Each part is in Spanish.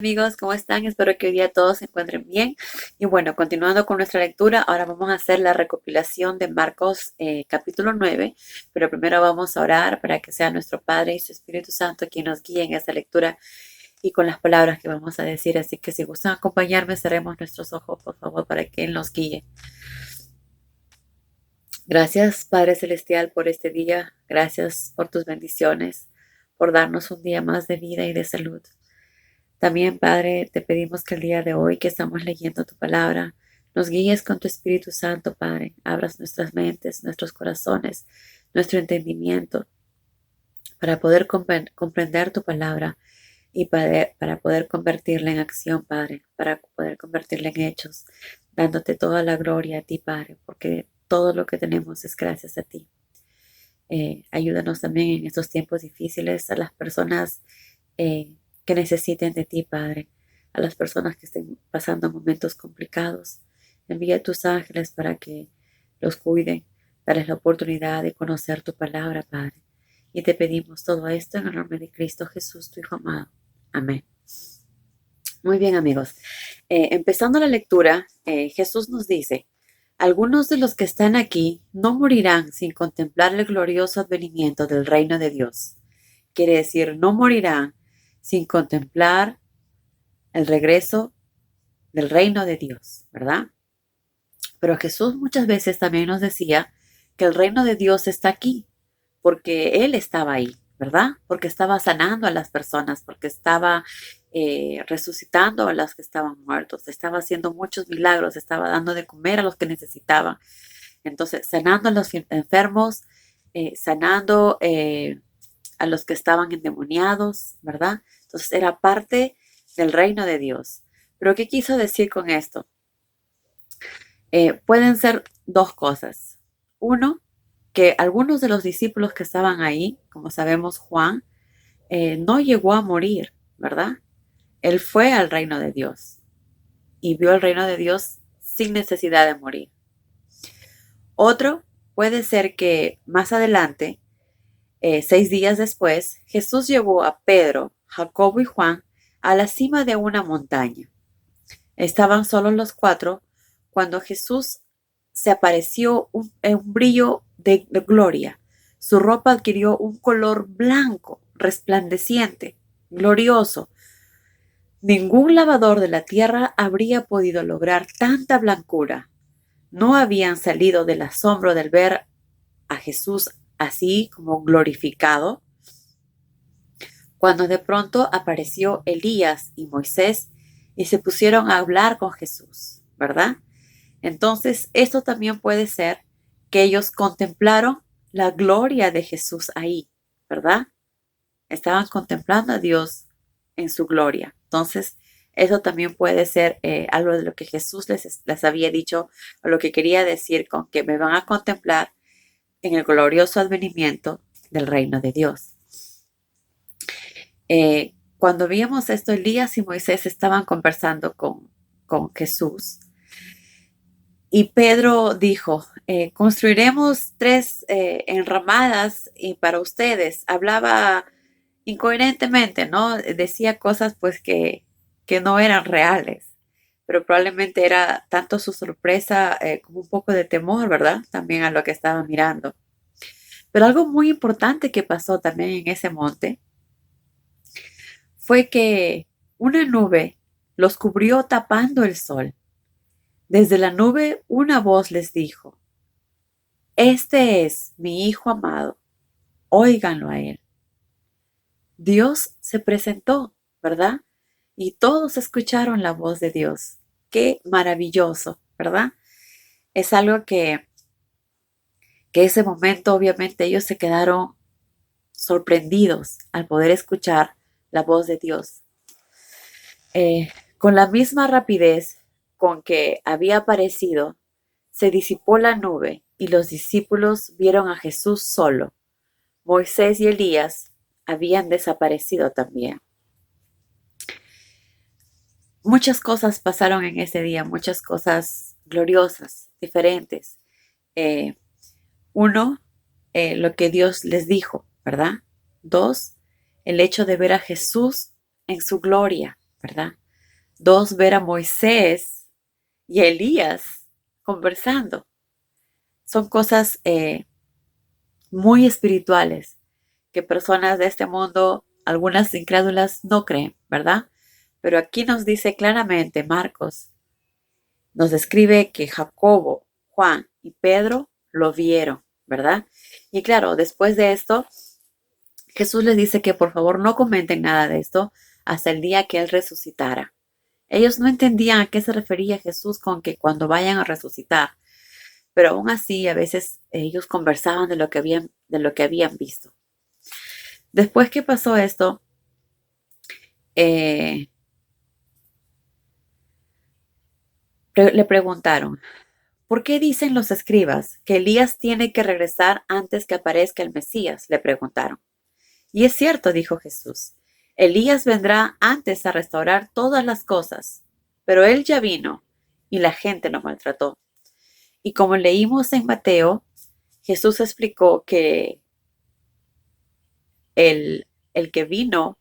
Amigos, ¿cómo están? Espero que hoy día todos se encuentren bien. Y bueno, continuando con nuestra lectura, ahora vamos a hacer la recopilación de Marcos capítulo 9, pero primero vamos a orar para que sea nuestro Padre y su Espíritu Santo quien nos guíe en esta lectura y con las palabras que vamos a decir. Así que si gustan acompañarme, cerremos nuestros ojos, por favor, para que Él nos guíe. Gracias, Padre Celestial, por este día. Gracias por tus bendiciones, por darnos un día más de vida y de salud. También, Padre, te pedimos que el día de hoy que estamos leyendo tu palabra, nos guíes con tu Espíritu Santo, Padre. Abras nuestras mentes, nuestros corazones, nuestro entendimiento para poder comprender tu palabra y para poder convertirla en acción, Padre, para poder convertirla en hechos, dándote toda la gloria a ti, Padre, porque todo lo que tenemos es gracias a ti. Ayúdanos también en estos tiempos difíciles a las personas que necesiten de ti, Padre, a las personas que estén pasando momentos complicados. Envía tus ángeles para que los cuiden, darles la oportunidad de conocer tu palabra, Padre. Y te pedimos todo esto en el nombre de Cristo Jesús, tu Hijo amado. Amén. Muy bien, amigos. Empezando la lectura, Jesús nos dice, algunos de los que están aquí no morirán sin contemplar el glorioso advenimiento del reino de Dios. Quiere decir, no morirán sin contemplar el regreso del reino de Dios, ¿verdad? Pero Jesús muchas veces también nos decía que el reino de Dios está aquí, porque Él estaba ahí, ¿verdad? Porque estaba sanando a las personas, porque estaba resucitando a los que estaban muertos, estaba haciendo muchos milagros, estaba dando de comer a los que necesitaban. Entonces, sanando a los enfermos, sanando a los que estaban endemoniados, ¿verdad? Entonces, era parte del reino de Dios. Pero, ¿qué quiso decir con esto? Pueden ser dos cosas. Uno, que algunos de los discípulos que estaban ahí, como sabemos Juan, no llegó a morir, ¿verdad? Él fue al reino de Dios y vio el reino de Dios sin necesidad de morir. Otro puede ser que más adelante, 6 días después, Jesús llevó a Pedro, Jacobo y Juan a la cima de una montaña. Estaban solos los cuatro cuando Jesús se apareció un brillo de gloria. Su ropa adquirió un color blanco, resplandeciente, glorioso. Ningún lavador de la tierra habría podido lograr tanta blancura. No habían salido del asombro del ver a Jesús así como glorificado, cuando de pronto apareció Elías y Moisés y se pusieron a hablar con Jesús, ¿verdad? Entonces, esto también puede ser que ellos contemplaron la gloria de Jesús ahí, ¿verdad? Estaban contemplando a Dios en su gloria. Entonces, eso también puede ser algo de lo que Jesús les había dicho, o lo que quería decir con que me van a contemplar en el glorioso advenimiento del reino de Dios. Cuando vimos esto, Elías y Moisés estaban conversando con Jesús y Pedro dijo, construiremos 3 enramadas y para ustedes. Hablaba incoherentemente, ¿no? Decía cosas pues que no eran reales, pero probablemente era tanto su sorpresa como un poco de temor, ¿verdad? También a lo que estaba mirando. Pero algo muy importante que pasó también en ese monte fue que una nube los cubrió tapando el sol. Desde la nube una voz les dijo, este es mi Hijo amado, óiganlo a él. Dios se presentó, ¿verdad? Y todos escucharon la voz de Dios. Qué maravilloso, ¿verdad? Es algo que ese momento obviamente ellos se quedaron sorprendidos al poder escuchar la voz de Dios. Con la misma rapidez con que había aparecido, se disipó la nube y los discípulos vieron a Jesús solo. Moisés y Elías habían desaparecido también. Muchas cosas pasaron en ese día, muchas cosas gloriosas, diferentes. Eh, Uno, lo que Dios les dijo, ¿verdad? Dos, el hecho de ver a Jesús en su gloria. ¿verdad? 2, ver a Moisés y a Elías conversando. Son cosas muy espirituales que personas de este mundo, algunas incrédulas, no creen, ¿verdad? Pero aquí nos dice claramente, Marcos, nos describe que Jacobo, Juan y Pedro lo vieron, ¿verdad? Y claro, después de esto, Jesús les dice que por favor no comenten nada de esto hasta el día que Él resucitara. Ellos no entendían a qué se refería Jesús con que cuando vayan a resucitar, pero aún así a veces ellos conversaban de lo que habían visto. Después que pasó esto, eh, le preguntaron, ¿por qué dicen los escribas que Elías tiene que regresar antes que aparezca el Mesías? Le preguntaron. Y es cierto, dijo Jesús, Elías vendrá antes a restaurar todas las cosas, pero él ya vino y la gente lo maltrató. Y como leímos en Mateo, Jesús explicó que el que vino,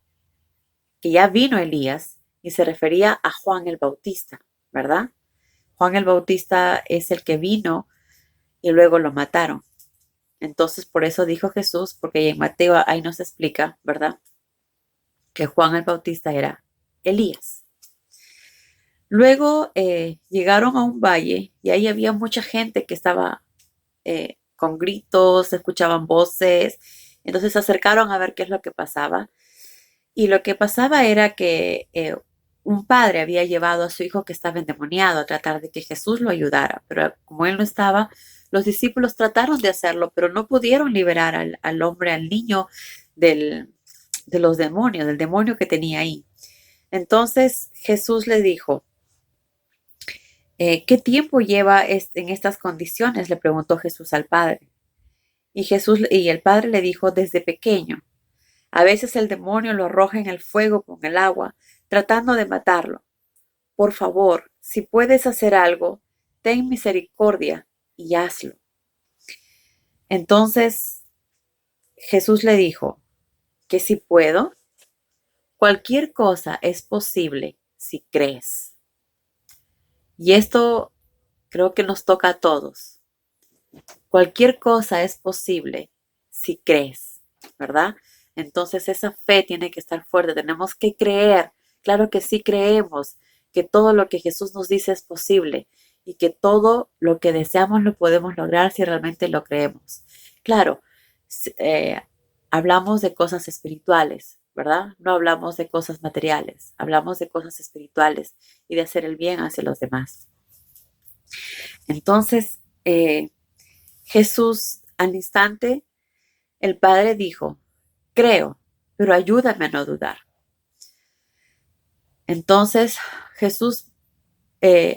que ya vino Elías, y se refería a Juan el Bautista, ¿verdad? Juan el Bautista es el que vino y luego lo mataron. Entonces, por eso dijo Jesús, porque en Mateo ahí nos explica, ¿verdad? Que Juan el Bautista era Elías. Luego llegaron a un valle y ahí había mucha gente que estaba con gritos, escuchaban voces. Entonces se acercaron a ver qué es lo que pasaba. Y lo que pasaba era que un padre había llevado a su hijo que estaba endemoniado a tratar de que Jesús lo ayudara. Pero como él no estaba, los discípulos trataron de hacerlo, pero no pudieron liberar al hombre, al niño de los demonios, del demonio que tenía ahí. Entonces Jesús le dijo, ¿qué tiempo lleva en estas condiciones? Le preguntó Jesús al padre. Y el padre le dijo, desde pequeño. A veces el demonio lo arroja en el fuego con el agua, tratando de matarlo. Por favor, si puedes hacer algo, ten misericordia y hazlo. Entonces Jesús le dijo que si puedo, cualquier cosa es posible si crees. Y esto creo que nos toca a todos. Cualquier cosa es posible si crees, ¿verdad? Entonces esa fe tiene que estar fuerte. Tenemos que creer. Claro que sí creemos que todo lo que Jesús nos dice es posible y que todo lo que deseamos lo podemos lograr si realmente lo creemos. Claro, eh, hablamos de cosas espirituales, ¿verdad? No hablamos de cosas materiales. Hablamos de cosas espirituales y de hacer el bien hacia los demás. Entonces, Jesús, al instante, el Padre dijo, creo, pero ayúdame a no dudar. Entonces Jesús,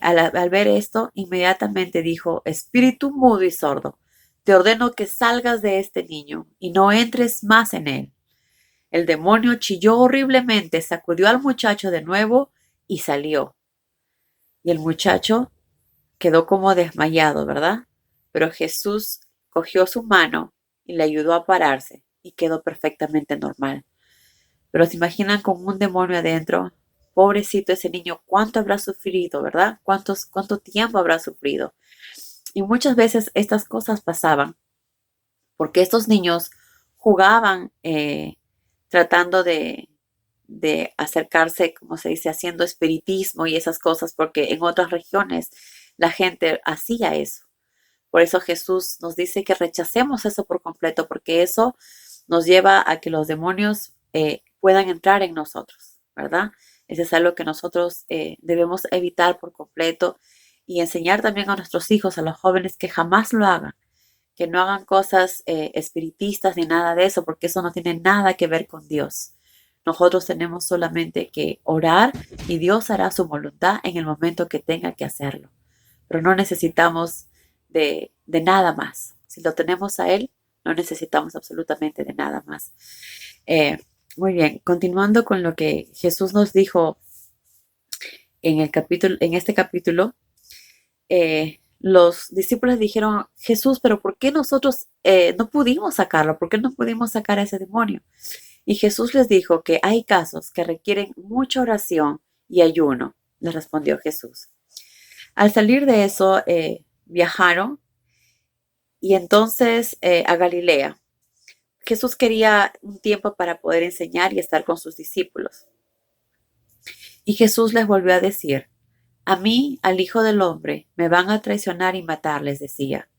al ver esto, inmediatamente dijo, espíritu mudo y sordo, te ordeno que salgas de este niño y no entres más en él. El demonio chilló horriblemente, sacudió al muchacho de nuevo y salió. Y el muchacho quedó como desmayado, ¿verdad? Pero Jesús cogió su mano y le ayudó a pararse y quedó perfectamente normal. Pero se imaginan con un demonio adentro, pobrecito ese niño, cuánto habrá sufrido, ¿verdad? ¿Cuánto tiempo habrá sufrido? Y muchas veces estas cosas pasaban porque estos niños jugaban tratando de acercarse, como se dice, haciendo espiritismo y esas cosas, porque en otras regiones la gente hacía eso. Por eso Jesús nos dice que rechacemos eso por completo, porque eso nos lleva a que los demonios puedan entrar en nosotros, ¿verdad? Eso es algo que nosotros debemos evitar por completo y enseñar también a nuestros hijos, a los jóvenes, que jamás lo hagan, que no hagan cosas espiritistas ni nada de eso, porque eso no tiene nada que ver con Dios. Nosotros tenemos solamente que orar y Dios hará su voluntad en el momento que tenga que hacerlo. Pero no necesitamos de nada más. Si lo tenemos a Él, no necesitamos absolutamente de nada más. Muy bien, continuando con lo que Jesús nos dijo en este capítulo, los discípulos dijeron, Jesús, pero ¿por qué nosotros no pudimos sacarlo? ¿Por qué no pudimos sacar a ese demonio? Y Jesús les dijo que hay casos que requieren mucha oración y ayuno, le respondió Jesús. Al salir de eso, viajaron y entonces a Galilea. Jesús quería un tiempo para poder enseñar y estar con sus discípulos. Y Jesús les volvió a decir, a mí, al Hijo del Hombre, me van a traicionar y matar, les decía,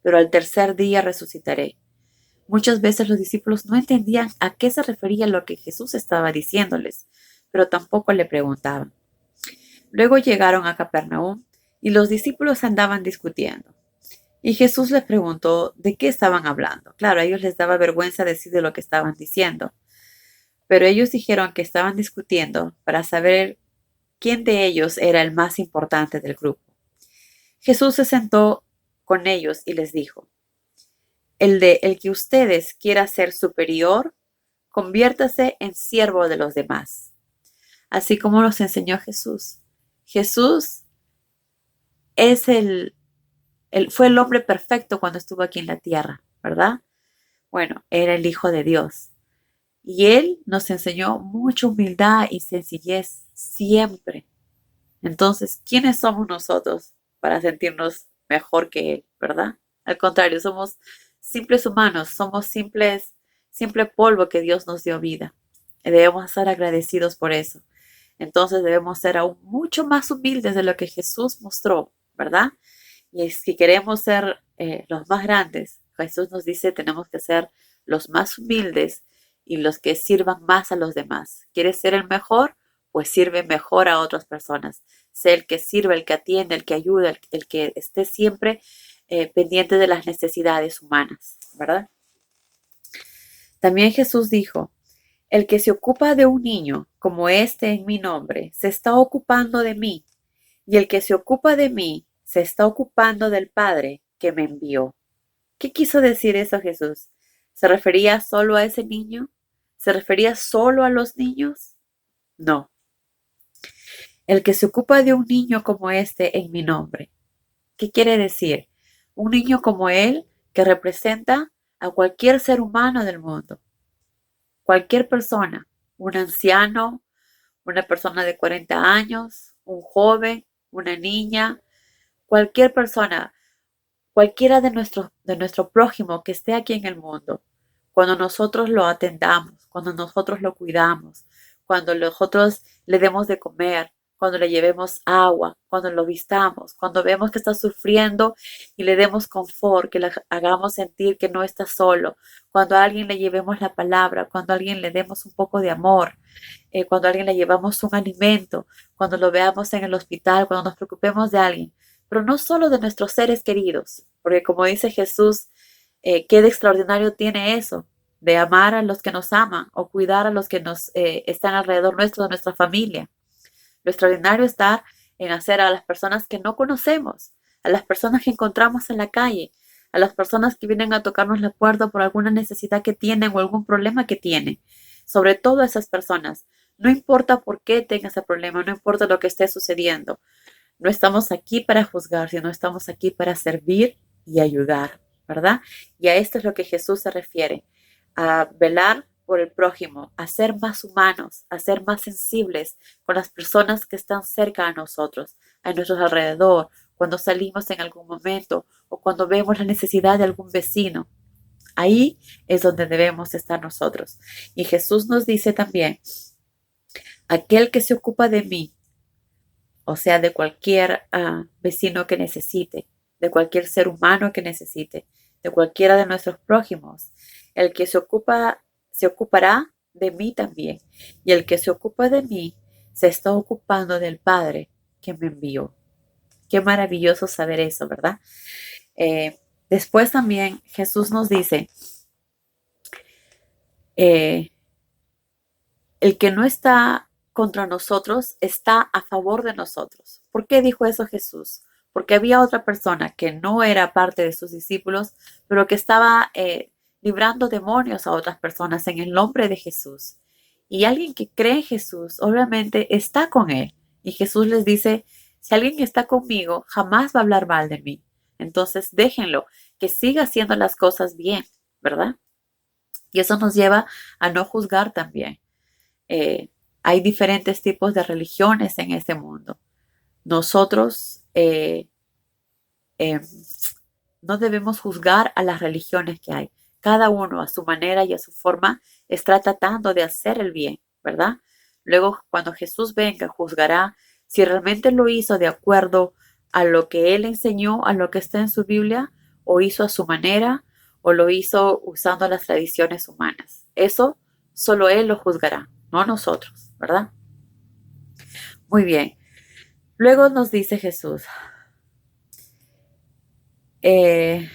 pero al tercer día resucitaré. Muchas veces los discípulos no entendían a qué se refería lo que Jesús estaba diciéndoles, pero tampoco le preguntaban. Luego llegaron a Capernaum y los discípulos andaban discutiendo. Y Jesús les preguntó de qué estaban hablando. Claro, a ellos les daba vergüenza decir de lo que estaban diciendo, pero ellos dijeron que estaban discutiendo para saber quién de ellos era el más importante del grupo. Jesús se sentó con ellos y les dijo, el que ustedes quiera ser superior, conviértase en siervo de los demás. Así como nos enseñó Jesús. Jesús es fue el hombre perfecto cuando estuvo aquí en la tierra, ¿verdad? Bueno, era el Hijo de Dios. Y Él nos enseñó mucha humildad y sencillez siempre. Entonces, ¿quiénes somos nosotros para sentirnos mejor que Él, verdad? Al contrario, somos simples humanos, somos simple polvo que Dios nos dio vida. Y debemos estar agradecidos por eso. Entonces debemos ser aún mucho más humildes de lo que Jesús mostró, ¿verdad? Y si queremos ser los más grandes, Jesús nos dice tenemos que ser los más humildes y los que sirvan más a los demás. ¿Quieres ser el mejor? Pues sirve mejor a otras personas. Sé el que sirve, el que atiende, el que ayuda, el que esté siempre pendiente de las necesidades humanas, ¿verdad? También Jesús dijo, el que se ocupa de un niño como este en mi nombre, se está ocupando de mí, y el que se ocupa de mí, se está ocupando del Padre que me envió. ¿Qué quiso decir eso Jesús? ¿Se refería solo a ese niño? ¿Se refería solo a los niños? No. El que se ocupa de un niño como este en mi nombre. ¿Qué quiere decir? Un niño como él que representa a cualquier ser humano del mundo. Cualquier persona. Un anciano, una persona de 40 años, un joven, una niña, cualquier persona, cualquiera de nuestro prójimo que esté aquí en el mundo, cuando nosotros lo atendamos, cuando nosotros lo cuidamos, cuando nosotros le demos de comer, cuando le llevemos agua, cuando lo vistamos, cuando vemos que está sufriendo y le demos confort, que le hagamos sentir que no está solo, cuando a alguien le llevemos la palabra, cuando a alguien le demos un poco de amor, cuando a alguien le llevamos un alimento, cuando lo veamos en el hospital, cuando nos preocupemos de alguien, pero no solo de nuestros seres queridos, porque como dice Jesús, qué de extraordinario tiene eso, de amar a los que nos aman o cuidar a los que nos están alrededor nuestro, de nuestra familia. Lo extraordinario está en hacer a las personas que no conocemos, a las personas que encontramos en la calle, a las personas que vienen a tocarnos la puerta por alguna necesidad que tienen o algún problema que tienen. Sobre todo a esas personas. No importa por qué tenga ese problema, no importa lo que esté sucediendo. No estamos aquí para juzgar, sino estamos aquí para servir y ayudar, ¿verdad? Y a esto es lo que Jesús se refiere, a velar por el prójimo, a ser más humanos, a ser más sensibles con las personas que están cerca a nosotros, a nuestro alrededor, cuando salimos en algún momento o cuando vemos la necesidad de algún vecino. Ahí es donde debemos estar nosotros. Y Jesús nos dice también, aquel que se ocupa de mí, o sea, de cualquier vecino que necesite, de cualquier ser humano que necesite, de cualquiera de nuestros prójimos, el que se ocupará de mí también. Y el que se ocupa de mí se está ocupando del Padre que me envió. Qué maravilloso saber eso, ¿verdad? Después también Jesús nos dice, el que no está contra nosotros está a favor de nosotros. ¿Por qué dijo eso Jesús? Porque había otra persona que no era parte de sus discípulos, pero que estaba librando demonios a otras personas en el nombre de Jesús. Y alguien que cree en Jesús, obviamente, está con él. Y Jesús les dice, si alguien está conmigo, jamás va a hablar mal de mí. Entonces, déjenlo, que siga haciendo las cosas bien, ¿verdad? Y eso nos lleva a no juzgar también. Hay diferentes tipos de religiones en este mundo. Nosotros eh, no debemos juzgar a las religiones que hay. Cada uno a su manera y a su forma está tratando de hacer el bien, ¿verdad? Luego, cuando Jesús venga, juzgará si realmente lo hizo de acuerdo a lo que Él enseñó, a lo que está en su Biblia, o hizo a su manera, o lo hizo usando las tradiciones humanas. Eso solo Él lo juzgará, no nosotros, ¿verdad? Muy bien. Luego nos dice Jesús, eh,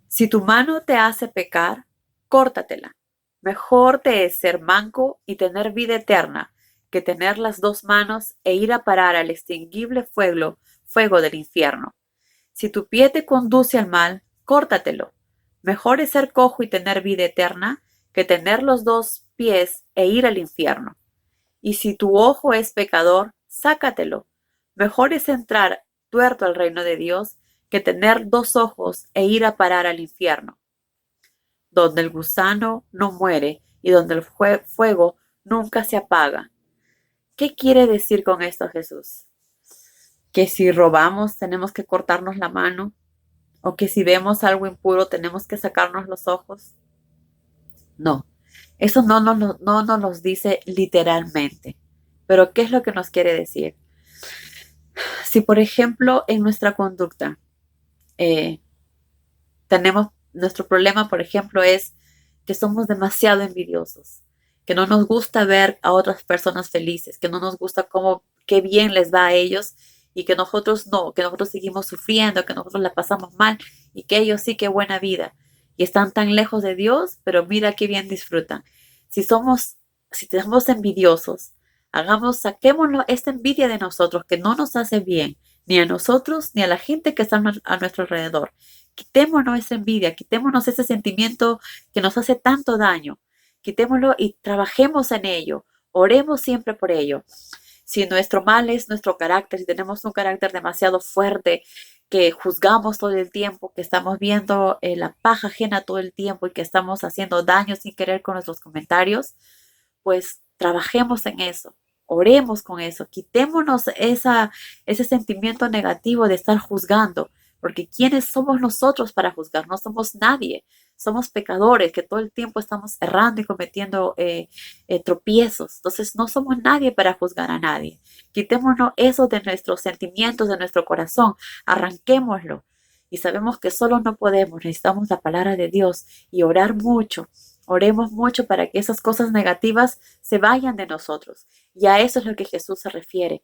si tu mano te hace pecar, córtatela. Mejor te es ser manco y tener vida eterna que tener las dos manos e ir a parar al extinguible fuego del infierno. Si tu pie te conduce al mal, córtatelo. Mejor es ser cojo y tener vida eterna que tener los dos pies e ir al infierno. Y si tu ojo es pecador, sácatelo. Mejor es entrar tuerto al reino de Dios que tener dos ojos e ir a parar al infierno, donde el gusano no muere y donde el fuego nunca se apaga. ¿Qué quiere decir con esto Jesús? ¿Que si robamos tenemos que cortarnos la mano? ¿O que si vemos algo impuro tenemos que sacarnos los ojos? No, eso no nos lo dice literalmente. Pero ¿qué es lo que nos quiere decir? Si, por ejemplo, en nuestra conducta eh, tenemos, nuestro problema, por ejemplo, es que somos demasiado envidiosos, que no nos gusta ver a otras personas felices, que no nos gusta cómo, qué bien les va a ellos y que nosotros no, que nosotros seguimos sufriendo, que nosotros la pasamos mal y que ellos sí, qué buena vida. Y están tan lejos de Dios, pero mira qué bien disfrutan. Si somos envidiosos, saquémonos esta envidia de nosotros que no nos hace bien, ni a nosotros ni a la gente que está a nuestro alrededor. Quitémonos esa envidia, quitémonos ese sentimiento que nos hace tanto daño. Quitémoslo y trabajemos en ello. Oremos siempre por ello. Si nuestro mal es nuestro carácter, si tenemos un carácter demasiado fuerte, que juzgamos todo el tiempo, que estamos viendo la paja ajena todo el tiempo y que estamos haciendo daño sin querer con nuestros comentarios, pues trabajemos en eso. Oremos con eso. Quitémonos ese sentimiento negativo de estar juzgando. Porque ¿quiénes somos nosotros para juzgar? No somos nadie. Somos pecadores que todo el tiempo estamos errando y cometiendo tropiezos. Entonces no somos nadie para juzgar a nadie. Quitémonos eso de nuestros sentimientos, de nuestro corazón. Arranquémoslo. Y sabemos que solo no podemos. Necesitamos la palabra de Dios y orar mucho. Oremos mucho para que esas cosas negativas se vayan de nosotros. Y a eso es lo que Jesús se refiere.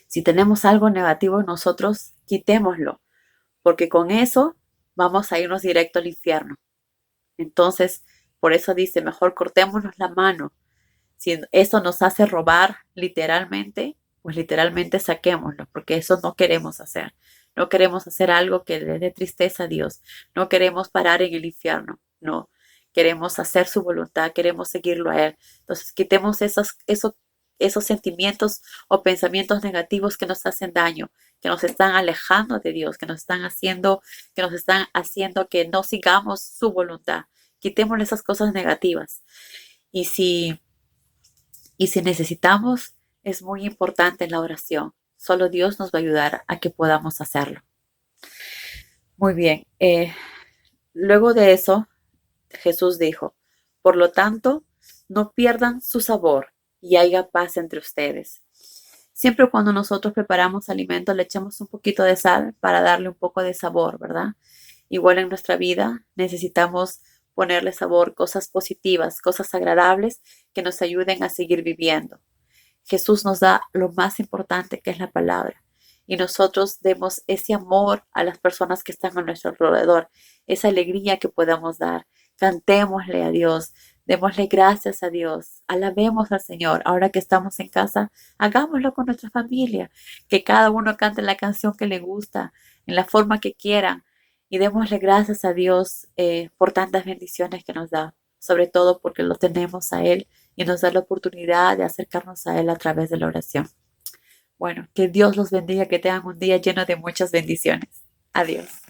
Si tenemos algo negativo en nosotros, quitémoslo, porque con eso vamos a irnos directo al infierno. Entonces, por eso dice, mejor cortémonos la mano. Si eso nos hace robar literalmente, pues literalmente saquémoslo, porque eso no queremos hacer. No queremos hacer algo que le dé tristeza a Dios. No queremos parar en el infierno. No, queremos hacer su voluntad, queremos seguirlo a Él. Entonces, quitemos esos sentimientos o pensamientos negativos que nos hacen daño, que nos están alejando de Dios, que nos están haciendo que no sigamos su voluntad. Quitémosle esas cosas negativas. Y si, y si necesitamos, es muy importante en la oración. Solo Dios nos va a ayudar a que podamos hacerlo. Muy bien. Luego de eso, Jesús dijo, por lo tanto, no pierdan su sabor y haya paz entre ustedes. Siempre cuando nosotros preparamos alimentos le echamos un poquito de sal para darle un poco de sabor, ¿verdad? Igual en nuestra vida necesitamos ponerle sabor, cosas positivas, cosas agradables que nos ayuden a seguir viviendo. Jesús nos da lo más importante que es la palabra y nosotros demos ese amor a las personas que están a nuestro alrededor, esa alegría que podamos dar. Cantémosle a Dios, démosle gracias a Dios, alabemos al Señor. Ahora que estamos en casa, hagámoslo con nuestra familia, que cada uno cante la canción que le gusta, en la forma que quieran, y démosle gracias a Dios por tantas bendiciones que nos da, sobre todo porque lo tenemos a Él y nos da la oportunidad de acercarnos a Él a través de la oración. Bueno, que Dios los bendiga, que tengan un día lleno de muchas bendiciones. Adiós.